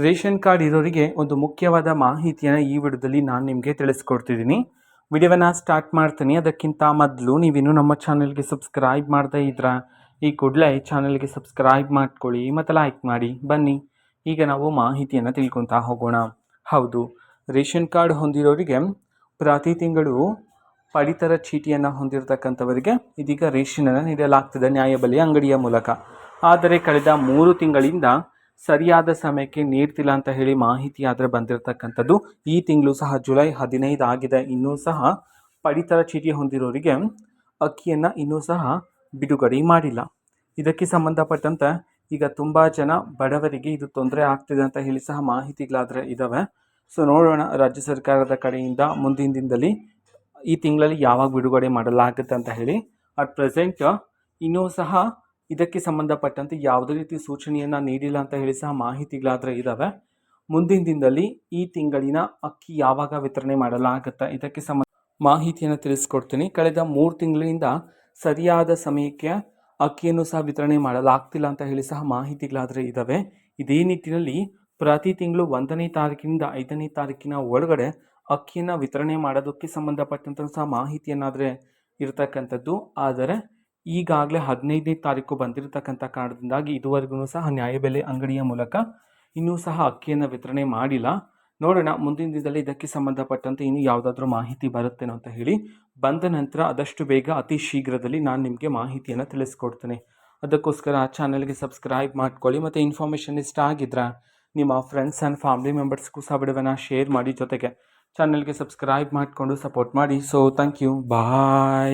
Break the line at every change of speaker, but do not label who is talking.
Ration card ಇರೋರಿಗೆ ಒಂದು ಮುಖ್ಯವಾದ ಮಾಹಿತಿಯನ್ನು ಈ ವಿಡಿಯೋದಲ್ಲಿ ನಾನು ನಿಮಗೆ ತಿಳಿಸ್ಕೊಡ್ತಿದ್ದೀನಿ. ವಿಡಿಯೋವನ್ನು ಸ್ಟಾರ್ಟ್ ಮಾಡ್ತೀನಿ. ಅದಕ್ಕಿಂತ ಮೊದಲು ನೀವಿನ್ನೂ ನಮ್ಮ ಚಾನಲ್ಗೆ ಸಬ್ಸ್ಕ್ರೈಬ್ ಮಾಡದೇ ಇದ್ರೆ ಈ ಕೂಡಲೇ ಚಾನಲ್ಗೆ ಸಬ್ಸ್ಕ್ರೈಬ್ ಮಾಡ್ಕೊಳ್ಳಿ ಮತ್ತು ಲೈಕ್ ಮಾಡಿ. ಬನ್ನಿ ಈಗ ನಾವು ಮಾಹಿತಿಯನ್ನು ತಿಳ್ಕೊತಾ ಹೋಗೋಣ. ಹೌದು, ರೇಷನ್ ಕಾರ್ಡ್ ಹೊಂದಿರೋರಿಗೆ ಪ್ರತಿ ತಿಂಗಳು ಪಡಿತರ ಚೀಟಿಯನ್ನು ಹೊಂದಿರತಕ್ಕಂಥವರಿಗೆ ಇದೀಗ ರೇಷನನ್ನು ನೀಡಲಾಗ್ತದೆ ನ್ಯಾಯಬೆಲೆ ಅಂಗಡಿಯ ಮೂಲಕ. ಆದರೆ ಕಳೆದ 3 ತಿಂಗಳಿಂದ ಸರಿಯಾದ ಸಮಯಕ್ಕೆ ನೀಡ್ತಿಲ್ಲ ಅಂತ ಹೇಳಿ ಮಾಹಿತಿ ಆದರೆ ಬಂದಿರತಕ್ಕಂಥದ್ದು. ಈ ತಿಂಗಳು ಸಹ ಜುಲೈ 15 ಆಗಿದೆ, ಇನ್ನೂ ಸಹ ಪಡಿತರ ಚೀಟಿ ಹೊಂದಿರೋರಿಗೆ ಅಕ್ಕಿಯನ್ನು ಇನ್ನೂ ಸಹ ಬಿಡುಗಡೆ ಮಾಡಿಲ್ಲ. ಇದಕ್ಕೆ ಸಂಬಂಧಪಟ್ಟಂತೆ ಈಗ ತುಂಬ ಜನ ಬಡವರಿಗೆ ಇದು ತೊಂದರೆ ಆಗ್ತಿದೆ ಅಂತ ಹೇಳಿ ಸಹ ಮಾಹಿತಿಗಳಾದರೆ ಇದ್ದಾವೆ. ಸೊ ನೋಡೋಣ ರಾಜ್ಯ ಸರ್ಕಾರದ ಕಡೆಯಿಂದ ಮುಂದಿನ ದಿನದಲ್ಲಿ ಈ ತಿಂಗಳಲ್ಲಿ ಯಾವಾಗ ಬಿಡುಗಡೆ ಮಾಡಲಾಗುತ್ತೆ ಅಂತ ಹೇಳಿ. ಅಟ್ ಪ್ರೆಸೆಂಟ್ ಇನ್ನೂ ಸಹ ಇದಕ್ಕೆ ಸಂಬಂಧಪಟ್ಟಂತೆ ಯಾವುದೇ ರೀತಿ ಸೂಚನೆಯನ್ನು ನೀಡಿಲ್ಲ ಅಂತ ಹೇಳಿ ಸಹ ಮಾಹಿತಿಗಳಾದರೆ ಇದ್ದಾವೆ. ಮುಂದಿನ ದಿನದಲ್ಲಿ ಈ ತಿಂಗಳಿನ ಅಕ್ಕಿ ಯಾವಾಗ ವಿತರಣೆ ಮಾಡಲಾಗುತ್ತೆ ಇದಕ್ಕೆ ಮಾಹಿತಿಯನ್ನು ತಿಳಿಸ್ಕೊಡ್ತೀನಿ. ಕಳೆದ 3 ತಿಂಗಳಿಂದ ಸರಿಯಾದ ಸಮಯಕ್ಕೆ ಅಕ್ಕಿಯನ್ನು ಸಹ ವಿತರಣೆ ಮಾಡಲಾಗ್ತಿಲ್ಲ ಅಂತ ಹೇಳಿ ಸಹ ಮಾಹಿತಿಗಳಾದರೆ ಇದ್ದಾವೆ. ಇದೇ ನಿಟ್ಟಿನಲ್ಲಿ ಪ್ರತಿ ತಿಂಗಳು 1ನೇ ತಾರೀಕಿನಿಂದ 5ನೇ ತಾರೀಕಿನ ಒಳಗಡೆ ಅಕ್ಕಿಯನ್ನು ವಿತರಣೆ ಮಾಡೋದಕ್ಕೆ ಸಂಬಂಧಪಟ್ಟಂಥ ಸಹ ಮಾಹಿತಿಯನ್ನಾದರೆ ಇರತಕ್ಕಂಥದ್ದು. ಆದರೆ ಈಗಾಗಲೇ 15ನೇ ತಾರೀಕು ಬಂದಿರತಕ್ಕಂಥ ಕಾರಣದಿಂದಾಗಿ ಇದುವರೆಗೂ ಸಹ ನ್ಯಾಯಬೆಲೆ ಅಂಗಡಿಯ ಮೂಲಕ ಇನ್ನೂ ಸಹ ಅಕ್ಕಿಯನ್ನು ವಿತರಣೆ ಮಾಡಿಲ್ಲ. ನೋಡೋಣ ಮುಂದಿನ ದಿನದಲ್ಲಿ ಇದಕ್ಕೆ ಸಂಬಂಧಪಟ್ಟಂತೆ ಇನ್ನೂ ಯಾವುದಾದ್ರೂ ಮಾಹಿತಿ ಬರುತ್ತೇನೋ ಅಂತ ಹೇಳಿ. ಬಂದ ನಂತರ ಆದಷ್ಟು ಬೇಗ ಅತಿ ಶೀಘ್ರದಲ್ಲಿ ನಾನು ನಿಮಗೆ ಮಾಹಿತಿಯನ್ನು ತಿಳಿಸ್ಕೊಡ್ತೇನೆ. ಅದಕ್ಕೋಸ್ಕರ ಚಾನಲ್ಗೆ ಸಬ್ಸ್ಕ್ರೈಬ್ ಮಾಡ್ಕೊಳ್ಳಿ ಮತ್ತು ಇನ್ಫಾರ್ಮೇಷನ್ ಇಷ್ಟ ಆಗಿದ್ರೆ ನಿಮ್ಮ ಫ್ರೆಂಡ್ಸ್ ಆ್ಯಂಡ್ ಫ್ಯಾಮಿಲಿ ಮೆಂಬರ್ಸ್ಗೂ ಸಹ ವಿಡಿಯೋವನ್ನು ಶೇರ್ ಮಾಡಿ, ಜೊತೆಗೆ ಚಾನಲ್ಗೆ ಸಬ್ಸ್ಕ್ರೈಬ್ ಮಾಡಿಕೊಂಡು ಸಪೋರ್ಟ್ ಮಾಡಿ. So thank you, bye.